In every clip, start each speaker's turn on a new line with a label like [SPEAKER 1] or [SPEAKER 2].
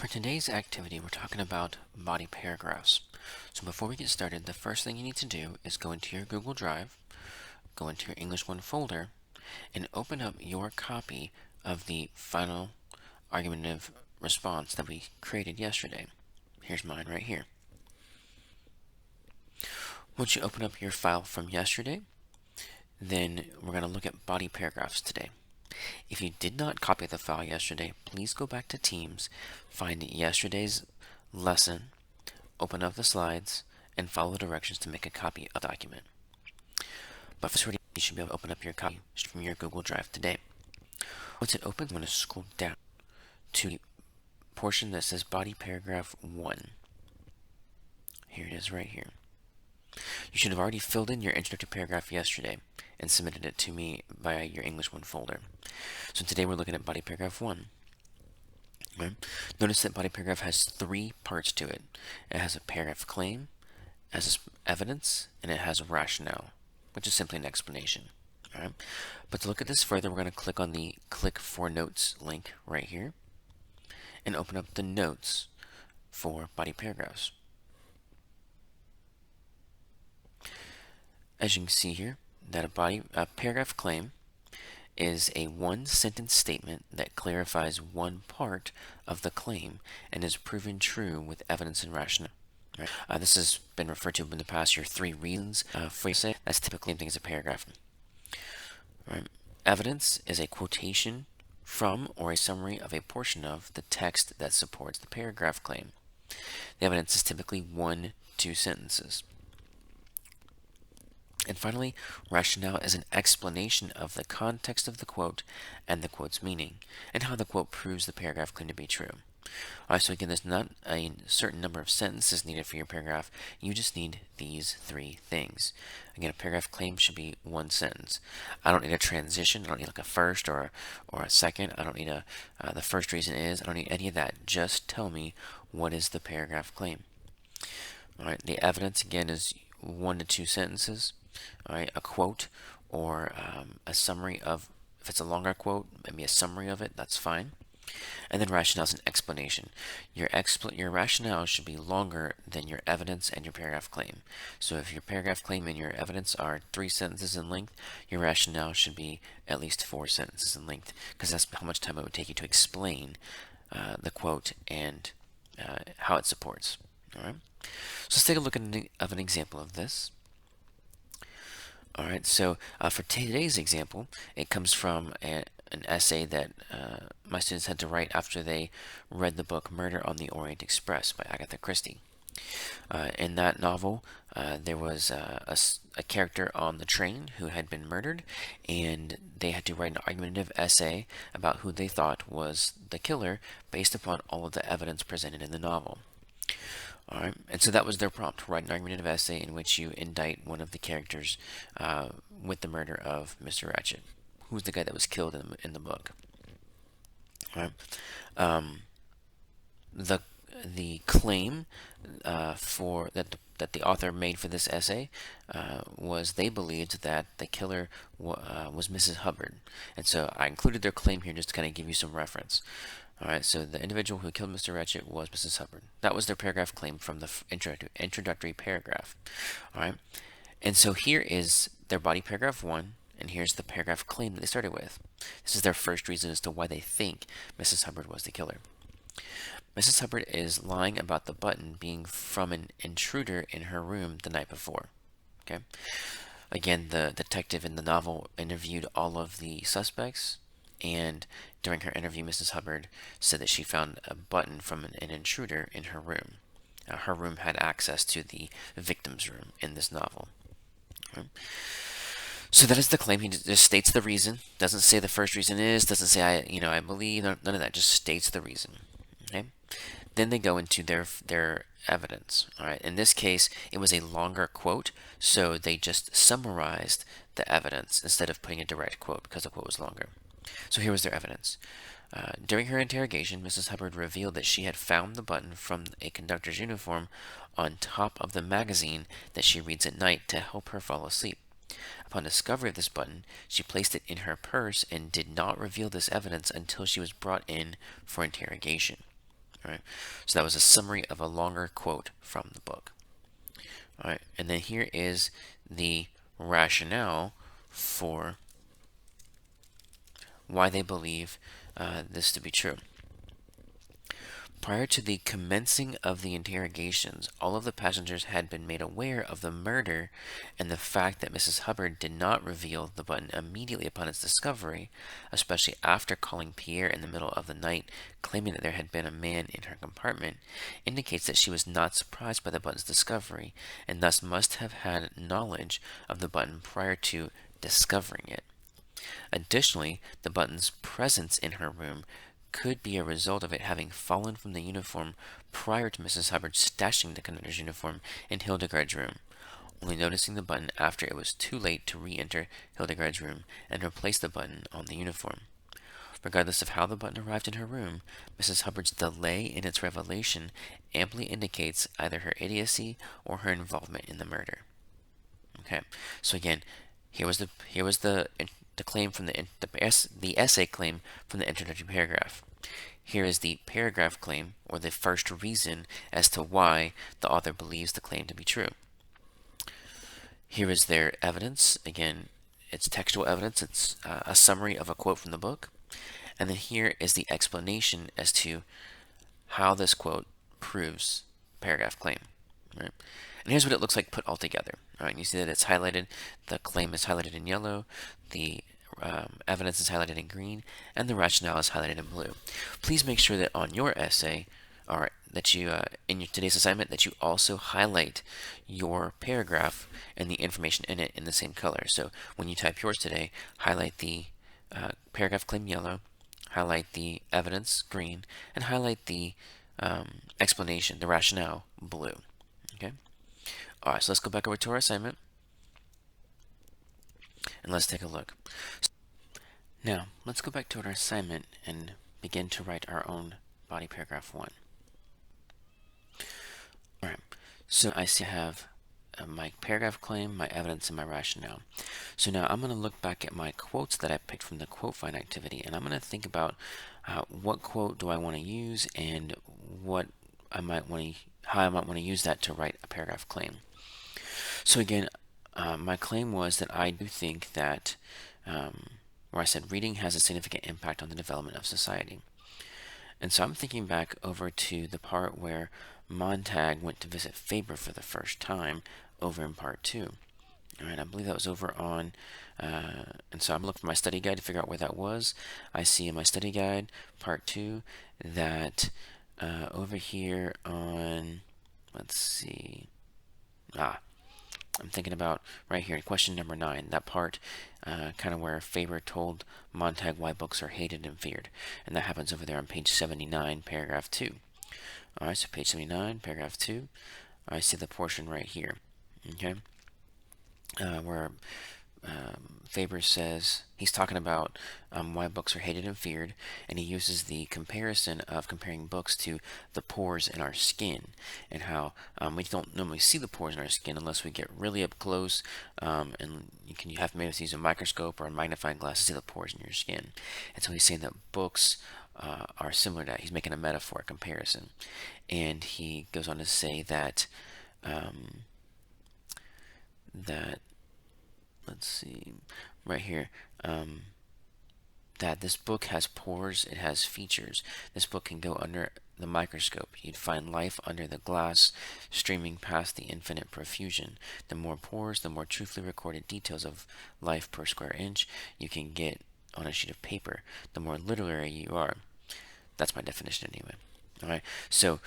[SPEAKER 1] For today's activity, we're talking about body paragraphs. So before we get started, the first thing you need to do is go into your Google Drive, go into your English 1 folder, and open up your copy of the final argumentative response that we created yesterday. Here's mine right here. Once you open up your file from yesterday, then we're going to look at body paragraphs today. If you did not copy the file yesterday, please go back to Teams, find yesterday's lesson, open up the slides, and follow the directions to make a copy of the document. But for you should be able to open up your copy from your Google Drive today. Once it opens, I'm going to scroll down to the portion that says Body Paragraph 1. Here it is right here. You should have already filled in your introductory paragraph yesterday and submitted it to me via your English 1 folder. So today we're looking at Body Paragraph 1. Right? Notice that body paragraph has 3 parts to it. It has a paragraph claim, it has evidence, and it has a rationale, which is simply an explanation. All right? But to look at this further, we're going to click on the Click for Notes link right here and open up the notes for body paragraphs. As you can see here, that a paragraph claim is a one-sentence statement that clarifies one part of the claim and is proven true with evidence and rationale. Right? This has been referred to in the past, your 3 reasons for your say. That's typically the same thing as a paragraph. Right? Evidence is a quotation from or a summary of a portion of the text that supports the paragraph claim. The evidence is typically 1-2 sentences. And finally, rationale is an explanation of the context of the quote and the quote's meaning, and how the quote proves the paragraph claim to be true. Alright, so again, there's not a certain number of sentences needed for your paragraph. You just need these 3 things. Again, a paragraph claim should be 1 sentence. I don't need a transition. I don't need like a first or a second. I don't need the first reason is. I don't need any of that. Just tell me what is the paragraph claim. Alright, the evidence again is 1-2 sentences. Alright, a quote or a summary of, if it's a longer quote, maybe a summary of it, that's fine. And then rationale is an explanation. Your rationale should be longer than your evidence and your paragraph claim. So if your paragraph claim and your evidence are 3 sentences in length, your rationale should be at least 4 sentences in length, because that's how much time it would take you to explain the quote and how it supports. All right. So let's take a look at an example of this. All right. So for today's example, it comes from an essay that my students had to write after they read the book Murder on the Orient Express by Agatha Christie. In that novel, there was a character on the train who had been murdered, and they had to write an argumentative essay about who they thought was the killer based upon all of the evidence presented in the novel. Alright, and so that was their prompt: write an argumentative essay in which you indict one of the characters with the murder of Mr. Ratched, who's the guy that was killed in the book. Alright, the claim for that the author made for this essay was they believed that the killer was Mrs. Hubbard, and so I included their claim here just to kind of give you some reference. Alright, so the individual who killed Mr. Ratched was Mrs. Hubbard. That was their paragraph claim from the introductory paragraph. Alright, and so here is their body paragraph 1, and here's the paragraph claim that they started with. This is their first reason as to why they think Mrs. Hubbard was the killer. Mrs. Hubbard is lying about the button being from an intruder in her room the night before. Okay. Again, the detective in the novel interviewed all of the suspects, and during her interview, Mrs. Hubbard said that she found a button from an intruder in her room. Her room had access to the victim's room in this novel. Okay. So that is the claim. He just states the reason. Doesn't say the first reason is. Doesn't say I believe. None of that. Just states the reason. Okay. Then they go into their evidence. All right. In this case, it was a longer quote, so they just summarized the evidence instead of putting a direct quote because the quote was longer. So here was their evidence. During her interrogation, Mrs. Hubbard revealed that she had found the button from a conductor's uniform on top of the magazine that she reads at night to help her fall asleep. Upon discovery of this button, she placed it in her purse and did not reveal this evidence until she was brought in for interrogation. All right, so that was a summary of a longer quote from the book. All right, and then here is the rationale for why they believe this to be true. Prior to the commencing of the interrogations, all of the passengers had been made aware of the murder, and the fact that Mrs. Hubbard did not reveal the button immediately upon its discovery, especially after calling Pierre in the middle of the night, claiming that there had been a man in her compartment, indicates that she was not surprised by the button's discovery, and thus must have had knowledge of the button prior to discovering it. Additionally, the button's presence in her room could be a result of it having fallen from the uniform prior to Mrs. Hubbard stashing the conductor's uniform in Hildegard's room, only noticing the button after it was too late to re-enter Hildegard's room and replace the button on the uniform. Regardless of how the button arrived in her room, Mrs. Hubbard's delay in its revelation amply indicates either her idiocy or her involvement in the murder. Okay, so again, here was the claim from the essay claim from the introductory paragraph. Here is the paragraph claim, or the first reason as to why the author believes the claim to be true. Here is their evidence. Again, it's textual evidence. It's a summary of a quote from the book. And then here is the explanation as to how this quote proves paragraph claim. Right? And here's what it looks like put all together. All right, you see that it's highlighted. The claim is highlighted in yellow. The evidence is highlighted in green, and the rationale is highlighted in blue. Please make sure that on your essay, or that you in your today's assignment, that you also highlight your paragraph and the information in it in the same color. So when you type yours today, highlight the paragraph claim yellow, highlight the evidence green, and highlight the explanation, the rationale, blue. Okay. All right. So let's go back over to our assignment, and let's take a look. Now, let's go back to our assignment and begin to write our own body paragraph 1. Alright, so I see I have my paragraph claim, my evidence, and my rationale. So now I'm going to look back at my quotes that I picked from the quote find activity, and I'm going to think about what quote do I want to use and what I might want to, how I might want to use that to write a paragraph claim. So again, my claim was that I do think that where I said reading has a significant impact on the development of society. And so I'm thinking back over to the part where Montag went to visit Faber for the first time over in part 2. All right, I believe that was over on, and so I'm looking for my study guide to figure out where that was. I see in my study guide, part 2, that over here on, let's see, I'm thinking about right here, question number 9, that part kind of where Faber told Montag why books are hated and feared. And that happens over there on page 79, paragraph 2. Alright, so page 79, paragraph 2. I see the portion right here, okay, where Faber says, he's talking about why books are hated and feared, and he uses the comparison of comparing books to the pores in our skin, and how we don't normally see the pores in our skin unless we get really up close, and you have to maybe use a microscope or a magnifying glass to see the pores in your skin. And so he's saying that books are similar to that. He's making a metaphor, a comparison, and he goes on to say that let's see, right here, that this book has pores, it has features. This book can go under the microscope. You'd find life under the glass, streaming past the infinite profusion. The more pores, the more truthfully recorded details of life per square inch you can get on a sheet of paper, the more literary you are. That's my definition anyway. Alright, so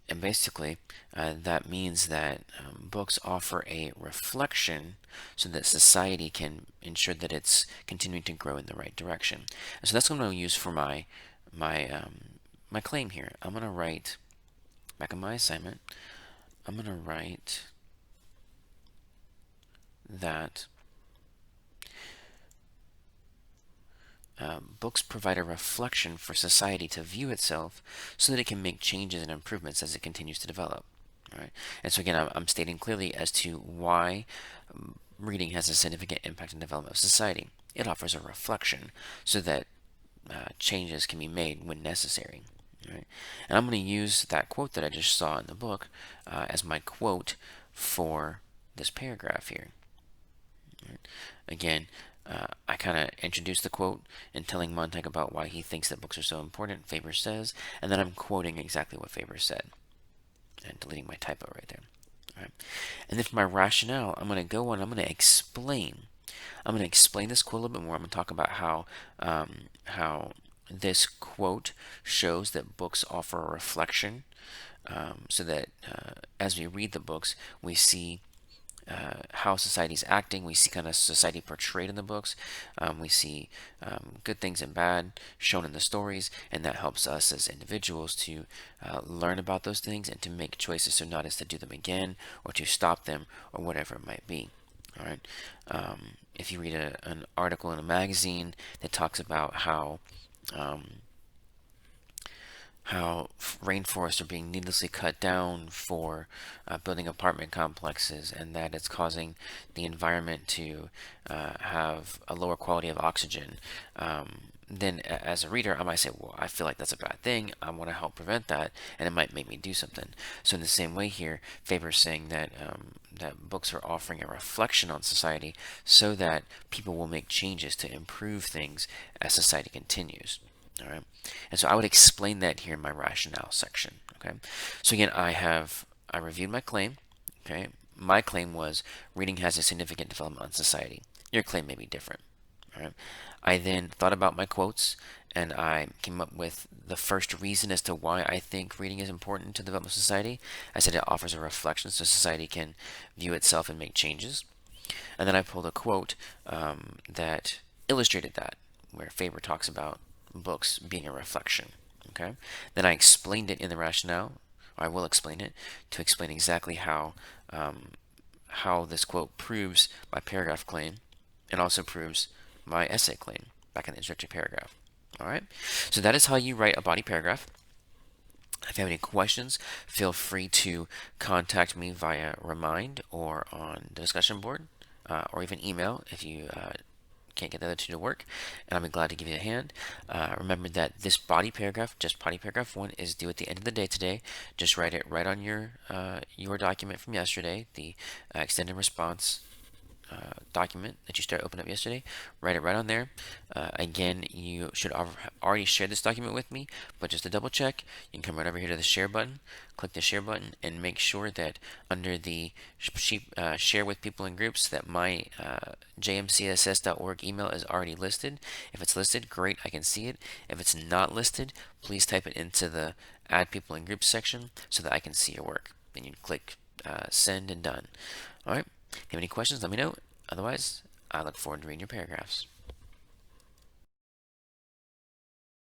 [SPEAKER 1] and basically, that means that books offer a reflection so that society can ensure that it's continuing to grow in the right direction. And so that's what I'm going to use for my claim here. I'm going to write, back on my assignment, I'm going to write that books provide a reflection for society to view itself so that it can make changes and improvements as it continues to develop. All right? And so again, I'm stating clearly as to why reading has a significant impact on the development of society. It offers a reflection so that changes can be made when necessary. Right? And I'm going to use that quote that I just saw in the book as my quote for this paragraph here. Right? Again, I kind of introduced the quote in telling Montag about why he thinks that books are so important, Faber says, and then I'm quoting exactly what Faber said and deleting my typo right there. All right? And then for my rationale, I'm going to go on, I'm going to explain. I'm going to explain this quote a little bit more. I'm going to talk about how this quote shows that books offer a reflection, so that as we read the books, we see how society is acting. We see kind of society portrayed in the books. We see good things and bad shown in the stories, and that helps us as individuals to learn about those things and to make choices, so not as to do them again or to stop them or whatever it might be. All right. If you read an article in a magazine that talks about um, how rainforests are being needlessly cut down for building apartment complexes, and that it's causing the environment to have a lower quality of oxygen, then as a reader, I might say, well, I feel like that's a bad thing. I want to help prevent that, and it might make me do something. So in the same way here, Faber's saying that that books are offering a reflection on society so that people will make changes to improve things as society continues. All right. And so I would explain that here in my rationale section. Okay. So again, I reviewed my claim. Okay. My claim was reading has a significant development on society. Your claim may be different. All right. I then thought about my quotes and I came up with the first reason as to why I think reading is important to the development of society. I said it offers a reflection so society can view itself and make changes. And then I pulled a quote that illustrated that, where Faber talks about books being a reflection. Okay. Then I explained it in the rationale, or I will explain it, to explain exactly how this quote proves my paragraph claim and also proves my essay claim back in the introductory paragraph. All right. So that is how you write a body paragraph. If you have any questions, feel free to contact me via Remind or on the discussion board, or even email if you can't get the other two to work, and I'll be glad to give you a hand. Remember that this body paragraph, just body paragraph 1, is due at the end of the day today. Just write it right on your document from yesterday, the extended response document that you started opening up yesterday. Write it right on there. Again, you should already share this document with me, but just to double check, you can come right over here to the share button, click the share button, and make sure that under the share with people in groups that my jmcss.org email is already listed. If it's listed, great, I can see it. If it's not listed, please type it into the add people in groups section so that I can see your work. Then you click send and done. All right. If you have any questions, let me know. Otherwise, I look forward to reading your paragraphs.